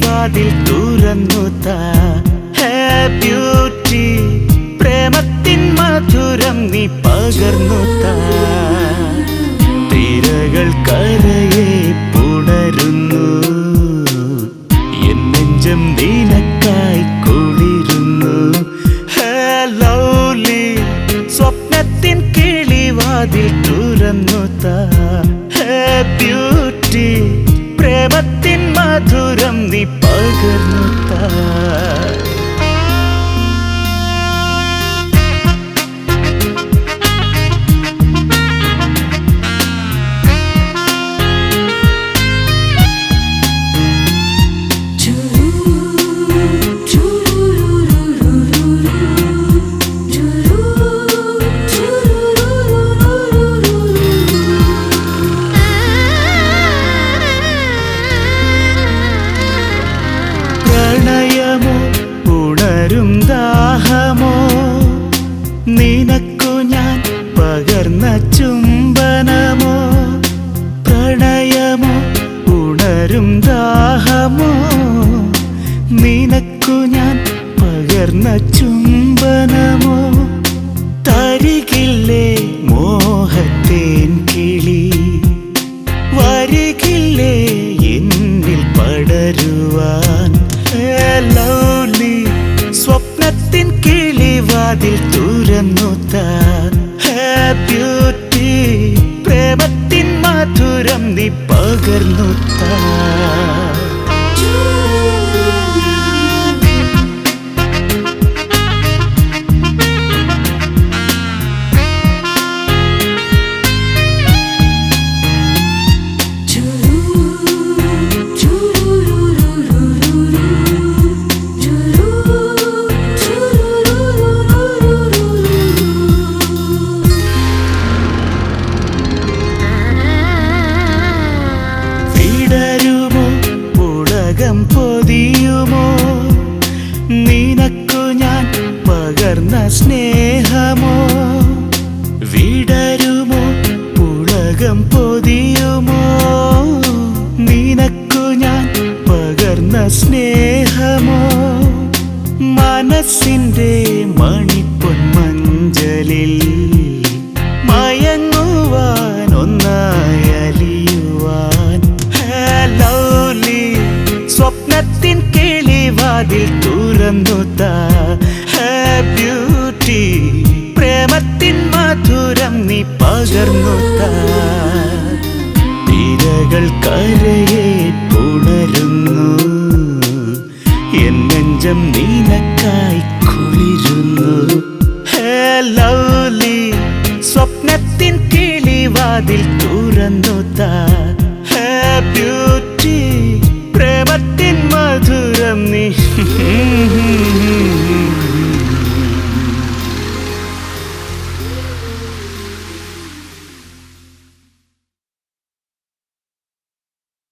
വാതിൽ തുറന്നു താ ഹേ ബ്യൂട്ടി പ്രേമത്തിൻ മധുരം നീ പകർന്നു താ തിരകൾ കരയെ പുണരുന്നു എൻ നെഞ്ചം നിനക്കായി കുളിരുന്നു ഹേ ലൗലി സ്വപ്നത്തിൻ കിളിവാതിൽ തുറന്നു താ ഹേ ബ്യൂട്ടി പ്രേമത്തിൻ മധുരം നീ പകർന്നു താ ദാഹമോ നിനക്കു ഞാൻ പകർന്ന ചുംബനമോ പ്രണയമോ ഉണരും ദാഹമോ നിനക്കു ഞാൻ പകർന്ന ചുംബനമോ തരികില്ലേ മോഹത്തേൻ കിളി വരികില്ലേ എന്നിൽ പടരുവാൻ ലൗലി സ്വപ്നത്തിൻ കിളിവാതിൽ തുറന്നു താ ഹേ ബ്യൂട്ടി പ്രേമത്തിൻ മധുരം നീ പകർന്നു താ പൊതിയുമോ നിനക്കു ഞാൻ പകർന്ന സ്നേഹമോ വിടരുമോ പുളകം പൊതിയുമോ നിനക്കു ഞാൻ പകർന്ന സ്നേഹമോ മനസ്സിൻ്റെ മണിപ്പൊന്മഞ്ചലിൽ മയങ്ങുവാൻ ഒന്നായി അലിയുവാൻ ലൗലി സ്വപ്നത്തിൻ കിളിവാതിൽ തുറന്നു താ ഹേ ബ്യൂട്ടി പ്രേമത്തിൻ മധുരം നീ പകർന്നു താ തിരകൾ കരയെ പുണരുന്നു എൻ നെഞ്ചം നിനക്കായി കുളിരുന്നു ഹേ ലൗലി സ്വപ്നത്തിൻ കിളിവാതിൽ തുറന്നു താ ഹേ ബ്യൂട്ടി പ്രേമത്തിൻ മധുരം നീ